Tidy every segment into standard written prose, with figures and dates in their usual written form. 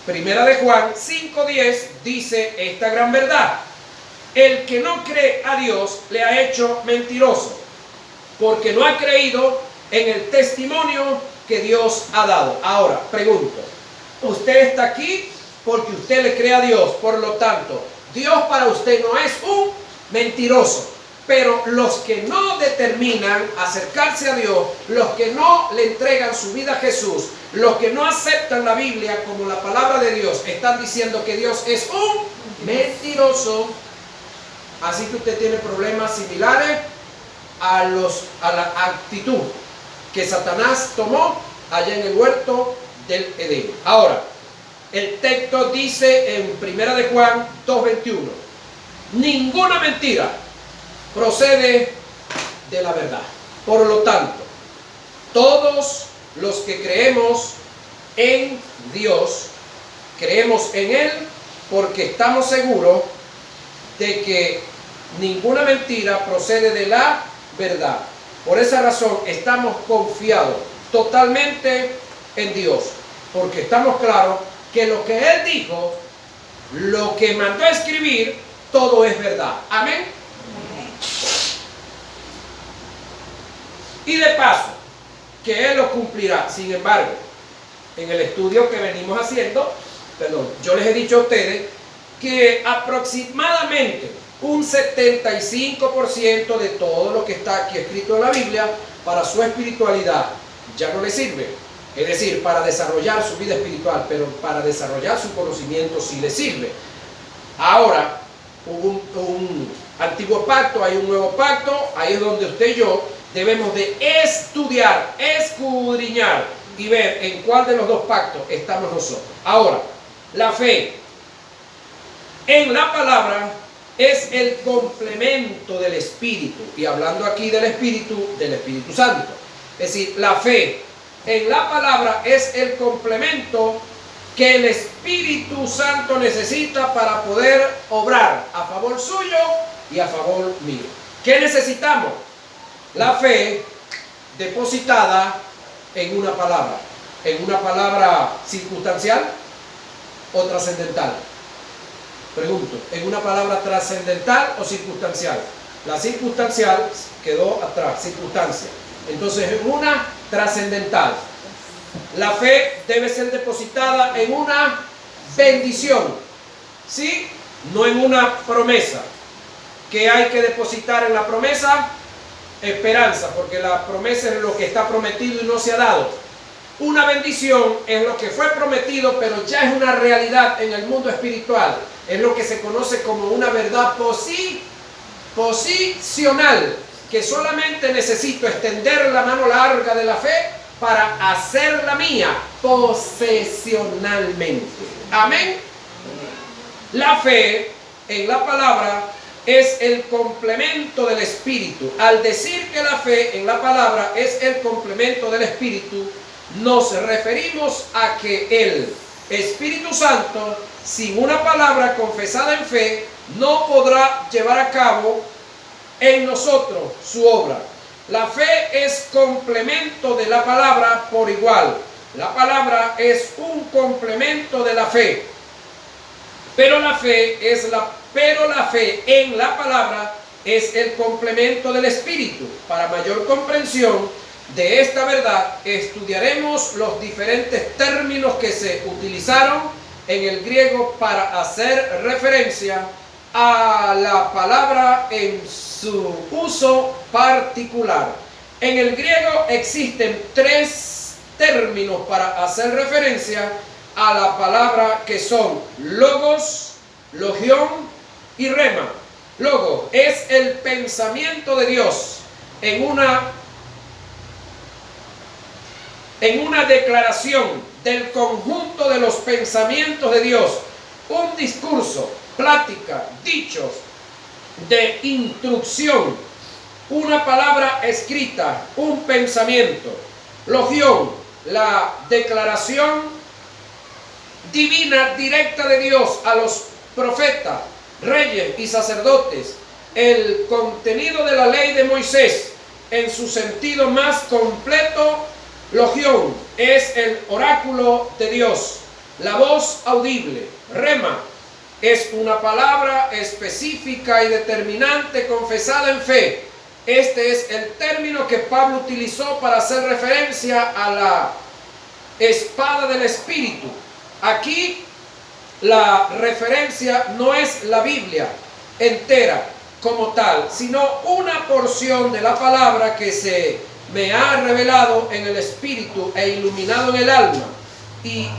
Primera de Juan 5:10 dice esta gran verdad: el que no cree a Dios le ha hecho mentiroso, porque no ha creído en el testimonio que Dios ha dado. Ahora, pregunto, usted está aquí porque usted le cree a Dios, por lo tanto, Dios para usted no es un mentiroso. Pero los que no determinan acercarse a Dios, los que no le entregan su vida a Jesús, los que no aceptan la Biblia como la palabra de Dios, están diciendo que Dios es un mentiroso. Así que usted tiene problemas similares a la actitud que Satanás tomó allá en el huerto del Edén. Ahora, el texto dice en Primera de Juan 2:21, ninguna mentira procede de la verdad. Por lo tanto, todos los que creemos en Dios, creemos en Él porque estamos seguros de que ninguna mentira procede de la verdad. Por esa razón estamos confiados totalmente en Dios, porque estamos claros que lo que Él dijo, lo que mandó a escribir, todo es verdad. Amén. Y de paso, que Él lo cumplirá. Sin embargo, en el estudio que venimos haciendo, yo les he dicho a ustedes que aproximadamente un 75% de todo lo que está aquí escrito en la Biblia para su espiritualidad ya no le sirve. Es decir, para desarrollar su vida espiritual, pero para desarrollar su conocimiento sí le sirve. Ahora, hubo un antiguo pacto, hay un nuevo pacto, ahí es donde usted y yo debemos de estudiar, escudriñar y ver en cuál de los dos pactos estamos nosotros. Ahora, la fe en la palabra es el complemento del Espíritu. Y hablando aquí del Espíritu Santo. Es decir, la fe en la palabra es el complemento que el Espíritu Santo necesita para poder obrar a favor suyo y a favor mío. ¿Qué necesitamos? La fe depositada en una palabra circunstancial o trascendental. Pregunto, ¿en una palabra trascendental o circunstancial? La circunstancial quedó atrás, circunstancia. Entonces, en una trascendental. La fe debe ser depositada en una bendición, ¿sí? No en una promesa. ¿Qué hay que depositar en la promesa? Esperanza, porque la promesa es lo que está prometido y no se ha dado. Una bendición es lo que fue prometido, pero ya es una realidad en el mundo espiritual. Es lo que se conoce como una verdad posicional, que solamente necesito extender la mano larga de la fe para hacerla mía posesionalmente. Amén. La fe en la palabra es el complemento del Espíritu. Al decir que la fe en la palabra es el complemento del Espíritu, nos referimos a que el Espíritu Santo, sin una palabra confesada en fe, no podrá llevar a cabo en nosotros su obra. La fe es complemento de la palabra por igual. La palabra es un complemento de la fe. Pero la fe en la palabra es el complemento del Espíritu. Para mayor comprensión de esta verdad, estudiaremos los diferentes términos que se utilizaron en el griego para hacer referencia a la palabra en su uso particular. En el griego existen 3 términos para hacer referencia a la palabra, que son logos, logión y rema. Logos es el pensamiento de Dios en una declaración del conjunto de los pensamientos de Dios, un discurso, plática, dichos de instrucción, una palabra escrita, un pensamiento. Logión, la declaración divina directa de Dios a los profetas, reyes y sacerdotes, el contenido de la ley de Moisés en su sentido más completo. Logión es el oráculo de Dios. La voz audible, rema, es una palabra específica y determinante confesada en fe. Este es el término que Pablo utilizó para hacer referencia a la espada del Espíritu. Aquí la referencia no es la Biblia entera como tal, sino una porción de la palabra que se me ha revelado en el Espíritu e iluminado en el alma. Y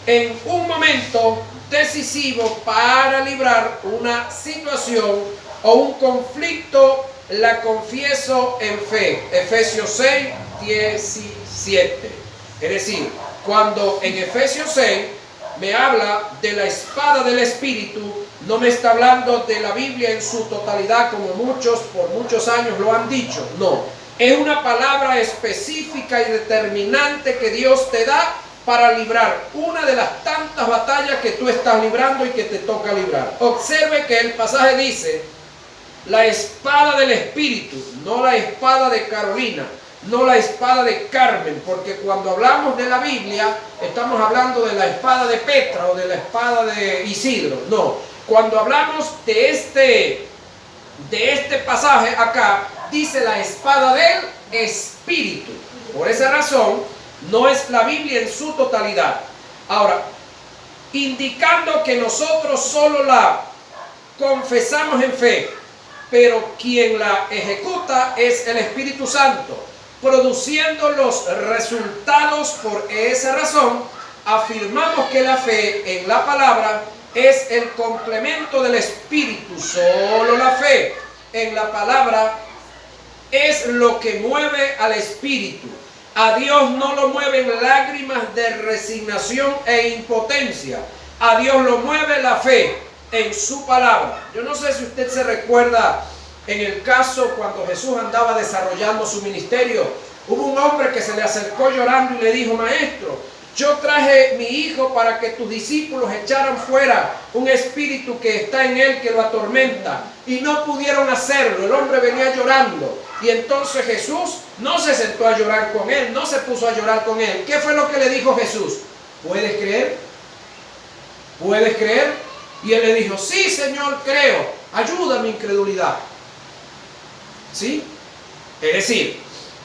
en un momento decisivo para librar una situación o un conflicto, la confieso en fe. Efesios 6, 17. Es decir, cuando en Efesios 6 me habla de la espada del Espíritu, no me está hablando de la Biblia en su totalidad, como muchos por muchos años lo han dicho. No, es una palabra específica y determinante que Dios te da para librar una de las tantas batallas que tú estás librando y que te toca librar. Observe que el pasaje dice, la espada del Espíritu, no la espada de Carolina, no la espada de Carmen, porque cuando hablamos de la Biblia, estamos hablando de la espada de Petra o de la espada de Isidro. No, cuando hablamos de este pasaje acá, dice la espada del Espíritu. Por esa razón, no es la Biblia en su totalidad. Ahora, indicando que nosotros solo la confesamos en fe, pero quien la ejecuta es el Espíritu Santo, produciendo los resultados. Por esa razón, afirmamos que la fe en la palabra es el complemento del Espíritu. Solo la fe en la palabra es lo que mueve al Espíritu. A Dios no lo mueven lágrimas de resignación e impotencia. A Dios lo mueve la fe en su palabra. Yo no sé si usted se recuerda en el caso cuando Jesús andaba desarrollando su ministerio. Hubo un hombre que se le acercó llorando y le dijo: maestro, yo traje mi hijo para que tus discípulos echaran fuera un espíritu que está en él que lo atormenta, y no pudieron hacerlo. El hombre venía llorando, y entonces Jesús no se sentó a llorar con él, no se puso a llorar con él. ¿Qué fue lo que le dijo Jesús? ¿Puedes creer? ¿Puedes creer? Y él le dijo: sí, Señor, creo, ayuda mi incredulidad. ¿Sí? Es decir,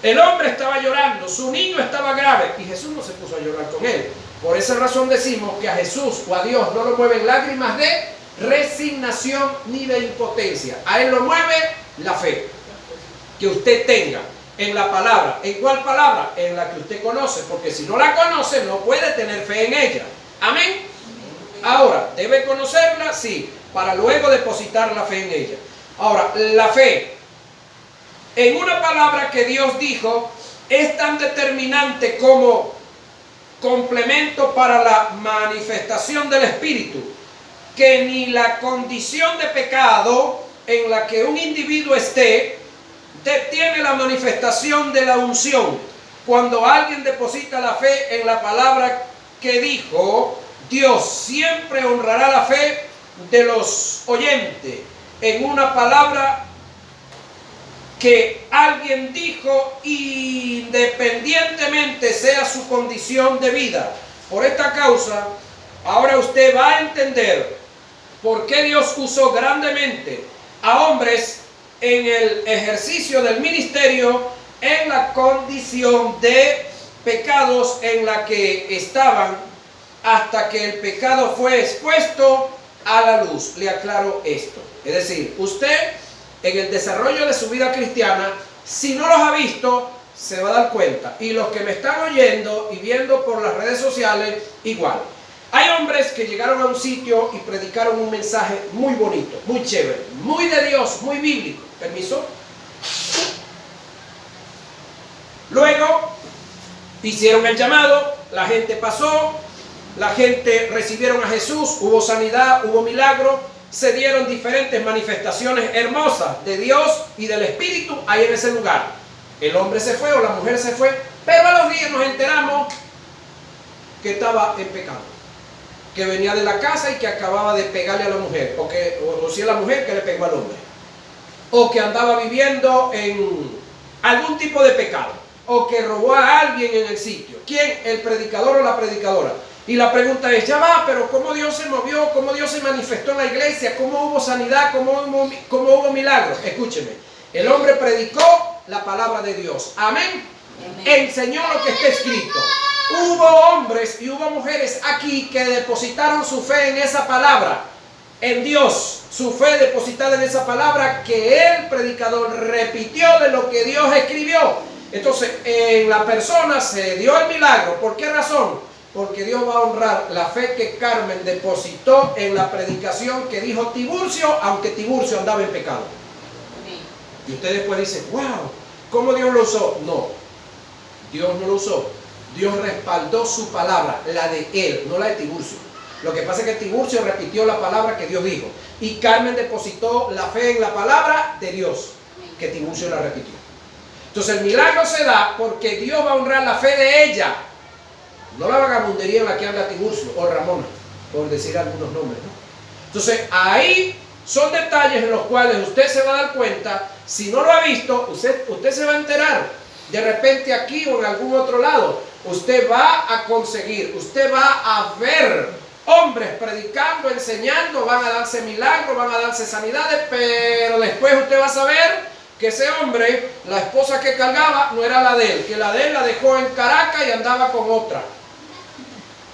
el hombre estaba llorando, su niño estaba grave, y Jesús no se puso a llorar con él. Por esa razón decimos que a Jesús o a Dios no lo mueven lágrimas de resignación ni de impotencia. A Él lo mueve la fe que usted tenga en la palabra. ¿En cuál palabra? En la que usted conoce, porque si no la conoce no puede tener fe en ella. Amén. Ahora, ¿debe conocerla? Sí, para luego depositar la fe en ella. Ahora, la fe en una palabra que Dios dijo es tan determinante como complemento para la manifestación del Espíritu, que ni la condición de pecado en la que un individuo esté detiene la manifestación de la unción. Cuando alguien deposita la fe en la palabra que dijo, Dios siempre honrará la fe de los oyentes en una palabra que alguien dijo, independientemente sea su condición de vida. Por esta causa, ahora usted va a entender por qué Dios usó grandemente a hombres en el ejercicio del ministerio en la condición de pecados en la que estaban, hasta que el pecado fue expuesto a la luz. Le aclaro esto. Es decir, usted en el desarrollo de su vida cristiana, si no los ha visto, se va a dar cuenta. Y los que me están oyendo y viendo por las redes sociales, igual. Hay hombres que llegaron a un sitio y predicaron un mensaje muy bonito, muy chévere, muy de Dios, muy bíblico. ¿Permiso? Luego hicieron el llamado, la gente pasó, la gente recibieron a Jesús, hubo sanidad, hubo milagro. Se dieron diferentes manifestaciones hermosas de Dios y del Espíritu ahí en ese lugar. El hombre se fue o la mujer se fue, pero a los días nos enteramos que estaba en pecado, que venía de la casa y que acababa de pegarle a la mujer, o si es la mujer que le pegó al hombre, o que andaba viviendo en algún tipo de pecado, o que robó a alguien en el sitio. ¿Quién? El predicador o la predicadora. Y la pregunta es, ya va, pero ¿cómo Dios se movió? ¿Cómo Dios se manifestó en la iglesia? ¿Cómo hubo sanidad? ¿Cómo hubo milagros? Escúcheme, el hombre predicó la palabra de Dios. Amén. Enseñó lo que está escrito. Hubo hombres y hubo mujeres aquí que depositaron su fe en esa palabra, en Dios, su fe depositada en esa palabra que el predicador repitió de lo que Dios escribió. Entonces, en la persona se dio el milagro. ¿Por qué razón? Porque Dios va a honrar la fe que Carmen depositó en la predicación que dijo Tiburcio, aunque Tiburcio andaba en pecado. Y usted después dice, wow, ¿cómo Dios lo usó? No, Dios no lo usó. Dios respaldó su palabra, la de él, no la de Tiburcio. Lo que pasa es que Tiburcio repitió la palabra que Dios dijo. Y Carmen depositó la fe en la palabra de Dios, que Tiburcio la repitió. Entonces el milagro se da porque Dios va a honrar la fe de ella. No la vagabundería en la que anda Tiburcio o Ramona, por decir algunos nombres, ¿no? Entonces ahí son detalles en los cuales usted se va a dar cuenta. Si no lo ha visto, usted se va a enterar. De repente aquí o en algún otro lado, usted va a conseguir, usted va a ver hombres predicando, enseñando, van a darse milagros, van a darse sanidades, pero después usted va a saber que ese hombre, la esposa que cargaba no era la de él, que la de él la dejó en Caracas y andaba con otra,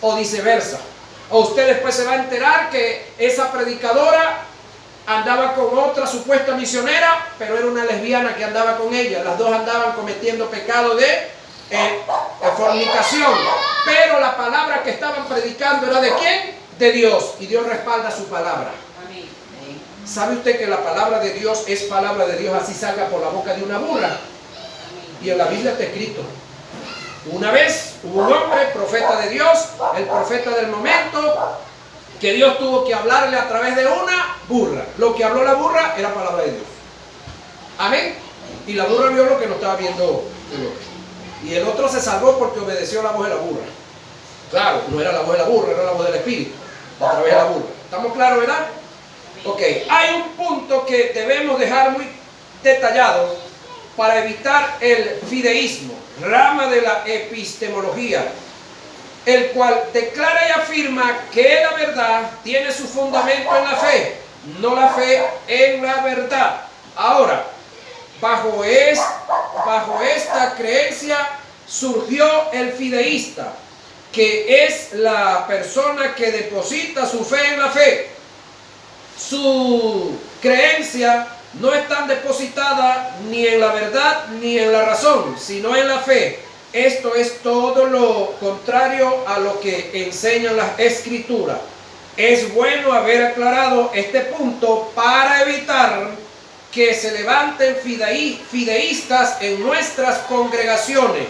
o viceversa. O usted después se va a enterar que esa predicadora andaba con otra supuesta misionera, pero era una lesbiana que andaba con ella. Las dos andaban cometiendo pecado de fornicación. Pero la palabra que estaban predicando era ¿de quién? De Dios. Y Dios respalda su palabra. Amén. ¿Sabe usted que la palabra de Dios es palabra de Dios así salga por la boca de una burra? Y en la Biblia está escrito. Una vez hubo un hombre, profeta de Dios, el profeta del momento, que Dios tuvo que hablarle a través de una burra. Lo que habló la burra era palabra de Dios. Amén. Y la burra vio lo que no estaba viendo el otro. Y el otro se salvó porque obedeció la voz de la burra. Claro, no era la voz de la burra, era la voz del Espíritu, a través de la burra. ¿Estamos claros, verdad? Ok, hay un punto que debemos dejar muy detallado para evitar el fideísmo, rama de la epistemología, el cual declara y afirma que la verdad tiene su fundamento en la fe, no la fe en la verdad. Ahora, bajo esta creencia surgió el fideísta, que es la persona que deposita su fe en la fe. Su creencia no está depositada ni en la verdad ni en la razón, sino en la fe. Esto es todo lo contrario a lo que enseñan las escrituras. Es bueno haber aclarado este punto para evitar que se levanten fideístas en nuestras congregaciones,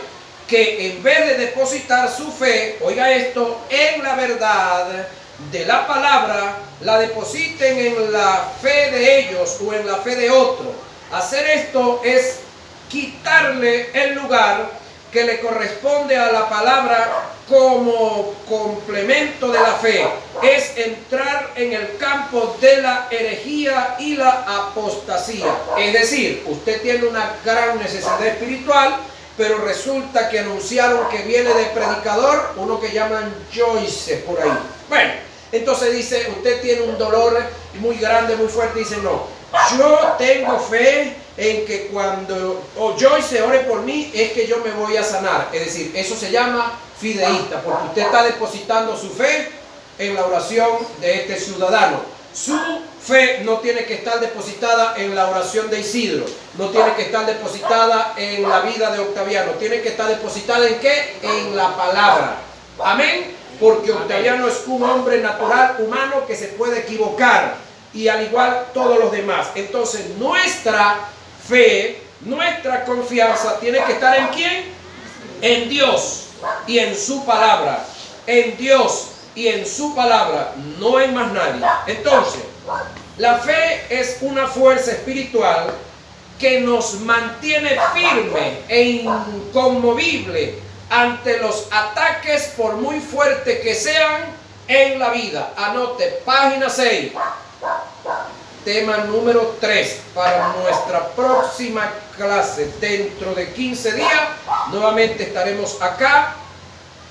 que en vez de depositar su fe, oiga esto, en la verdad de la palabra, la depositen en la fe de ellos o en la fe de otro. Hacer esto es quitarle el lugar que le corresponde a la palabra como complemento de la fe. Es entrar en el campo de la herejía y la apostasía. Es decir, usted tiene una gran necesidad espiritual, pero resulta que anunciaron que viene de predicador uno que llaman Joyce por ahí. Bueno, entonces dice, usted tiene un dolor muy grande, muy fuerte, dice, no, yo tengo fe en que cuando Joyce ore por mí es que yo me voy a sanar. Es decir, eso se llama fideísta, porque usted está depositando su fe en la oración de este ciudadano. Su fe no tiene que estar depositada en la oración de Isidro, no tiene que estar depositada en la vida de Octaviano, tiene que estar depositada ¿en qué? En la palabra. Amén. Porque Octaviano es un hombre natural, humano, que se puede equivocar, y al igual todos los demás. Entonces nuestra fe, nuestra confianza tiene que estar ¿en quién? En Dios y en su palabra. En Dios y en su palabra, no en más nadie. Entonces, la fe es una fuerza espiritual que nos mantiene firme e inconmovible ante los ataques, por muy fuertes que sean, en la vida. Anote, página 6. Tema número 3 para nuestra próxima clase. Dentro de 15 días nuevamente estaremos acá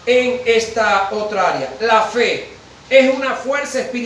en esta otra área. La fe es una fuerza espiritual